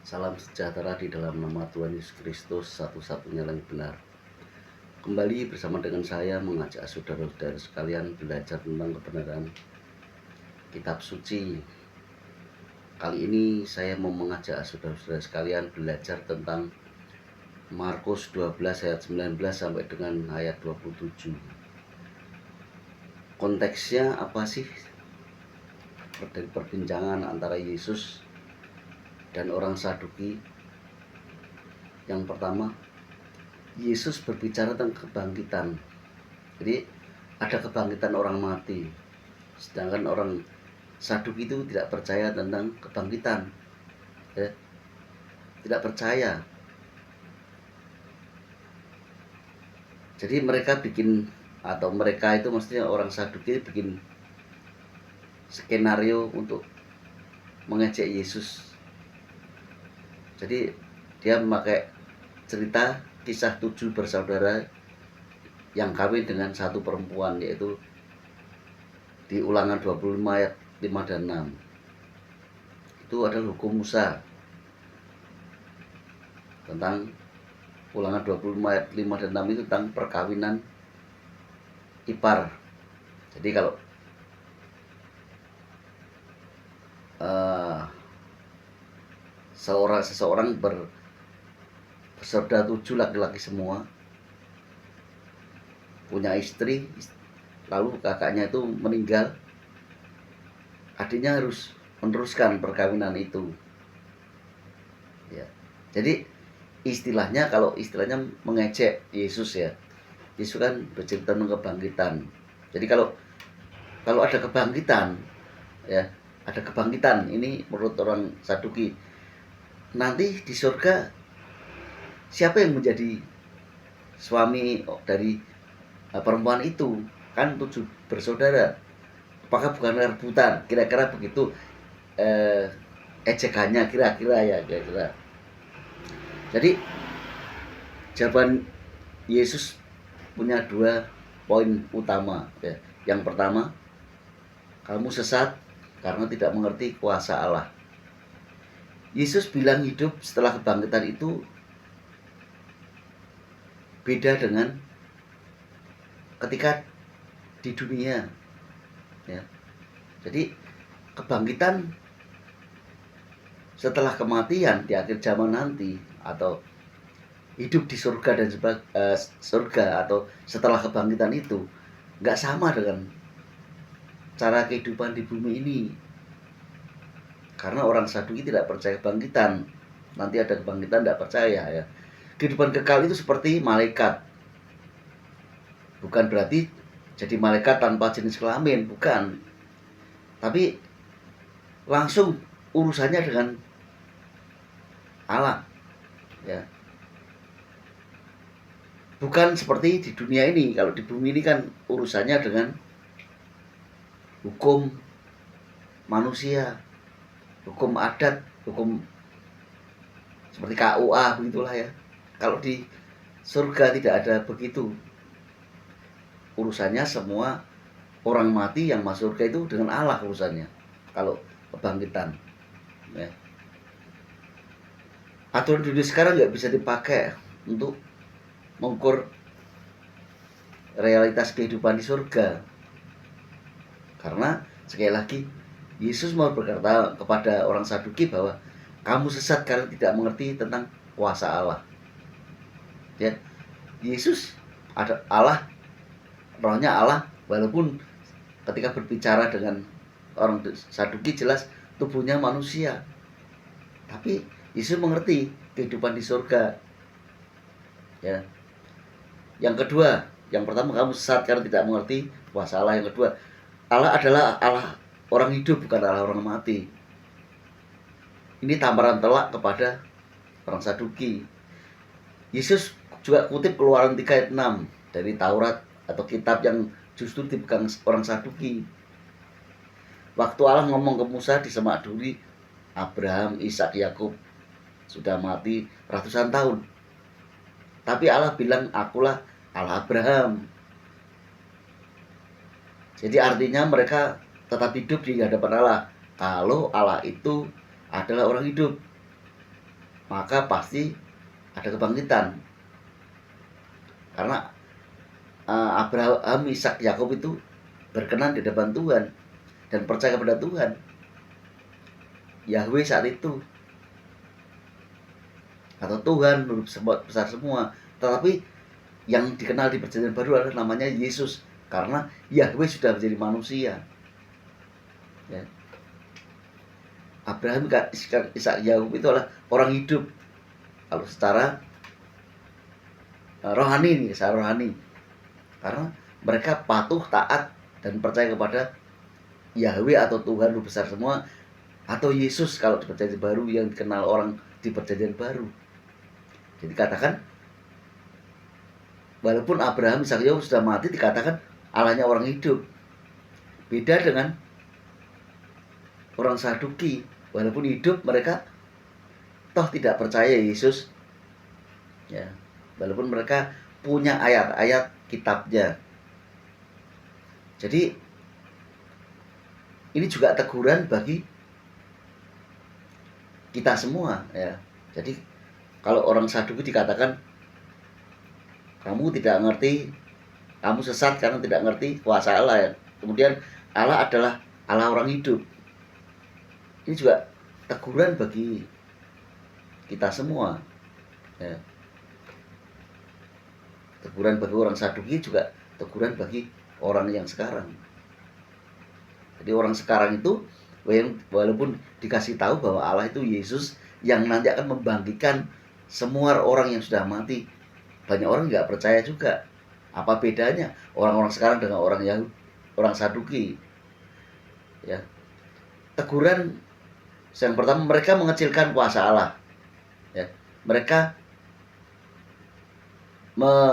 Salam sejahtera di dalam nama Tuhan Yesus Kristus, satu-satunya yang benar. Kembali bersama dengan saya mengajak saudara-saudara sekalian belajar tentang kebenaran kitab suci. Kali ini saya mau mengajak saudara-saudara sekalian belajar tentang Markus 12 ayat 19 sampai dengan ayat 27. Konteksnya apa sih dari perbincangan antara Yesus dan orang Saduki? Yang pertama, Yesus berbicara tentang kebangkitan. Jadi ada kebangkitan orang mati, sedangkan orang Saduki itu tidak percaya tentang kebangkitan, ya, tidak percaya. Jadi mereka itu maksudnya orang Saduki bikin skenario untuk mengejek Yesus. Jadi dia memakai cerita kisah 7 bersaudara yang kawin dengan satu perempuan, yaitu di Ulangan 25 ayat 5 dan 6. Itu adalah hukum Musa tentang Ulangan 25 ayat 5 dan 6 itu tentang perkawinan ipar. Jadi kalau seseorang bersaudara 7 laki-laki semua, punya istri, lalu kakaknya itu meninggal, adiknya harus meneruskan perkawinan itu, ya. Jadi kalau istilahnya mengejek Yesus, ya. Yesus kan bercerita tentang kebangkitan. Jadi kalau ada kebangkitan, ya, ada kebangkitan ini menurut orang Saduki, nanti di surga siapa yang menjadi suami dari perempuan itu? Kan 7 bersaudara, apakah bukan rebutan? Kira-kira begitu ejekannya, kira-kira. Jadi jawaban Yesus punya 2 poin utama, ya. Yang pertama, kamu sesat karena tidak mengerti kuasa Allah. Yesus bilang hidup setelah kebangkitan itu beda dengan ketika di dunia, ya. Jadi kebangkitan setelah kematian di akhir zaman nanti, atau hidup di surga dan surga atau setelah kebangkitan itu nggak sama dengan cara kehidupan di bumi ini. Karena orang Saduki tidak percaya kebangkitan, nanti ada kebangkitan, tidak percaya, ya. Kehidupan kekal itu seperti malaikat, bukan berarti jadi malaikat tanpa jenis kelamin, bukan. Tapi langsung urusannya dengan Allah, ya. Bukan seperti di dunia ini. Kalau di bumi ini kan urusannya dengan hukum manusia, hukum adat, hukum seperti KUA, begitulah, ya. Kalau di surga tidak ada begitu. Urusannya semua orang mati yang masuk surga itu dengan Allah urusannya. Kalau kebangkitan, ya. Aturan dunia sekarang nggak bisa dipakai untuk mengukur realitas kehidupan di surga. Karena sekali lagi Yesus mau berkata kepada orang Saduki bahwa kamu sesat karena tidak mengerti tentang kuasa Allah, ya. Yesus ada Allah, rohnya Allah, walaupun ketika berbicara dengan orang Saduki jelas tubuhnya manusia, tapi Yesus mengerti kehidupan di surga, ya. Yang kedua, yang pertama kamu sesat karena tidak mengerti kuasa Allah. Yang kedua, Allah adalah Allah orang hidup, bukan Allah orang mati. Ini tamparan telak kepada orang Saduki. Yesus juga kutip Keluaran 3 ayat 6 dari Taurat atau kitab yang justru dipegang orang Saduki. Waktu Allah ngomong ke Musa di Semak Duri, Abraham, Ishak, Yakub sudah mati ratusan tahun. Tapi Allah bilang, akulah Allah Abraham. Jadi artinya mereka tetap hidup di hadapan Allah kalau Allah itu adalah orang hidup. maka pasti ada kebangkitan. Karena Abraham, Ishak, Yakub itu berkenan di depan Tuhan dan percaya kepada Tuhan, Yahweh saat itu, atau Tuhan besar semua. Tetapi yang dikenal di perjanjian baru adalah namanya Yesus, karena Yahweh sudah menjadi manusia. Ya. Abraham, Ishak, Yakub itu adalah orang hidup. Kalau secara rohani nih, secara rohani, karena mereka patuh, taat, dan percaya kepada Yahweh atau Tuhan besar semua, atau Yesus kalau di perjanjian baru yang dikenal orang di perjanjian baru. Jadi katakan, walaupun Abraham, Ishak, Yakub sudah mati, dikatakan Allahnya orang hidup. Beda dengan orang Saduki, walaupun hidup mereka toh tidak percaya Yesus, ya, walaupun mereka punya ayat-ayat kitabnya. Jadi ini juga teguran bagi kita semua, ya. Jadi kalau orang Saduki dikatakan kamu tidak ngerti, kamu sesat karena tidak ngerti kuasa Allah, ya. Kemudian Allah adalah Allah orang hidup. Ini juga teguran bagi kita semua, ya. Teguran bagi orang Saduki juga teguran bagi orang yang sekarang. Jadi orang sekarang itu walaupun dikasih tahu bahwa Allah itu Yesus yang nanti akan membangkitkan semua orang yang sudah mati, banyak orang nggak percaya juga. Apa bedanya orang-orang sekarang dengan orang Yahudi, orang Saduki? Ya, teguran yang pertama, mereka mengecilkan kuasa Allah. Ya, mereka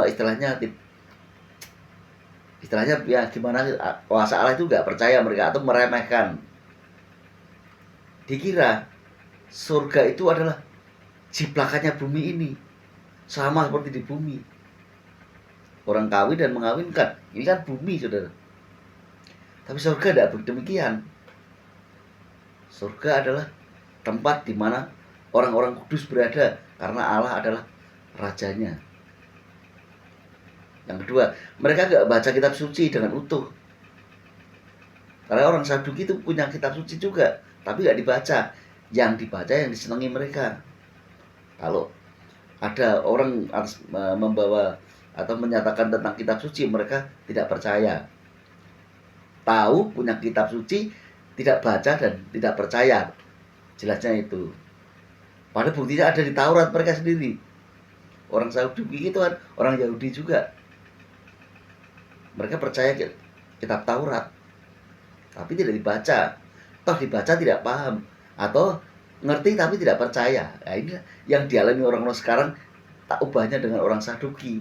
istilahnya ya gimana, kuasa Allah itu nggak percaya mereka atau meremehkan. Dikira surga itu adalah jiplakannya bumi ini, sama seperti di bumi. Orang kawin dan mengawinkan, ini kan bumi, saudara. Tapi surga tidak demikian. Surga adalah tempat di mana orang-orang kudus berada, karena Allah adalah rajanya. Yang kedua, mereka gak baca kitab suci dengan utuh. Karena orang Saduki itu punya kitab suci juga, tapi gak dibaca. Yang dibaca yang disenangi mereka. Kalau ada orang harus membawa atau menyatakan tentang kitab suci, mereka tidak percaya. Tahu punya kitab suci, tidak baca dan tidak percaya. Jelasnya itu. Padahal buktinya ada di Taurat mereka sendiri. Orang Saduki itu kan orang Yahudi juga. Mereka percaya kitab Taurat, tapi tidak dibaca. Toh dibaca tidak paham, atau ngerti tapi tidak percaya. Nah, ini yang dialami orang-orang sekarang, tak ubahnya dengan orang Saduki.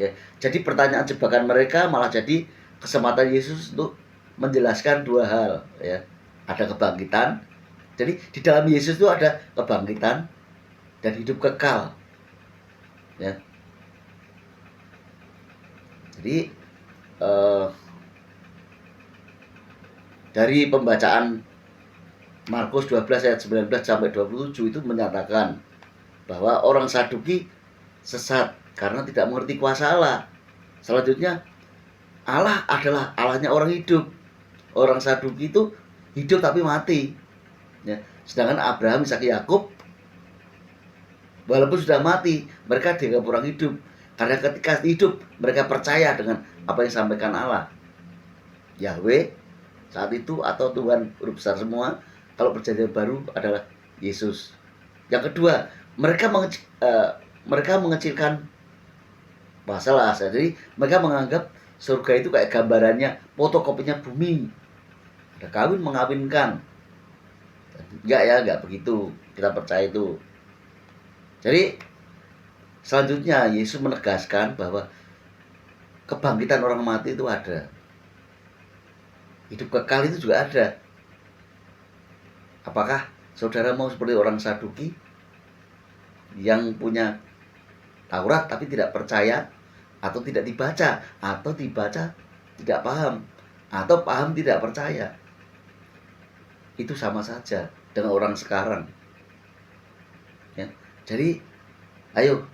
Ya, jadi pertanyaan jebakan mereka malah jadi kesempatan Yesus untuk menjelaskan dua hal, ya. Ada kebangkitan. Jadi di dalam Yesus itu ada kebangkitan dan hidup kekal, ya. Jadi dari pembacaan Markus 12 ayat 19 sampai 27 itu menyatakan bahwa orang Saduki sesat karena tidak mengerti kuasa Allah. Selanjutnya, Allah adalah Allahnya orang hidup. Orang Saduki itu hidup tapi mati, ya. Sedangkan Abraham, Ishak, Yakub walaupun sudah mati, mereka dianggap orang hidup, karena ketika hidup mereka percaya dengan apa yang disampaikan Allah, Yahweh saat itu, atau Tuhan huruf besar semua. Kalau perjanjian baru adalah Yesus. Yang kedua, mereka mengecilkan masalah. Jadi mereka menganggap surga itu kayak gambarannya, fotokopinya bumi. Ada kawin mengawinkan. Enggak, ya, enggak begitu. Kita percaya itu. Jadi selanjutnya Yesus menegaskan bahwa kebangkitan orang mati itu ada. Hidup kekal itu juga ada. Apakah saudara mau seperti orang Saduki yang punya Taurat tapi tidak percaya, atau tidak dibaca, atau dibaca tidak paham, atau paham tidak percaya? Itu sama saja dengan orang sekarang. Ya. Jadi ayo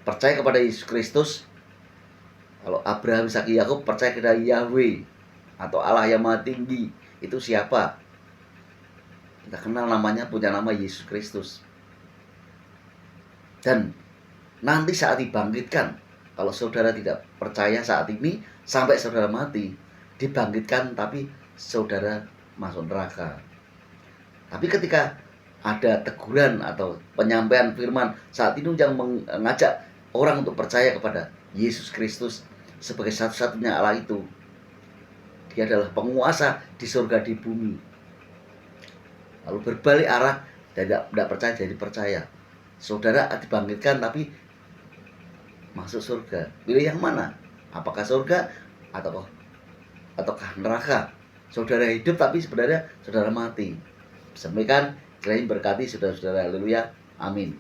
percaya kepada Yesus Kristus. Kalau Abraham, Ishak, Yakub percaya kepada Yahweh atau Allah yang Maha Tinggi, itu siapa? Kita kenal namanya, punya nama Yesus Kristus. Dan nanti saat dibangkitkan, kalau saudara tidak percaya saat ini, sampai saudara mati, dibangkitkan tapi saudara masuk neraka. Tapi ketika ada teguran atau penyampaian firman saat ini yang mengajak orang untuk percaya kepada Yesus Kristus sebagai satu-satunya Allah itu, dia adalah penguasa di surga di bumi. Lalu berbalik arah dan tidak percaya jadi percaya. Saudara dibangkitkan tapi masuk surga. Pilih yang mana? Apakah surga ataukah neraka? Saudara hidup tapi sebenarnya saudara mati. Sampaikan, kiranya berkati saudara-saudara. Haleluya. Amin.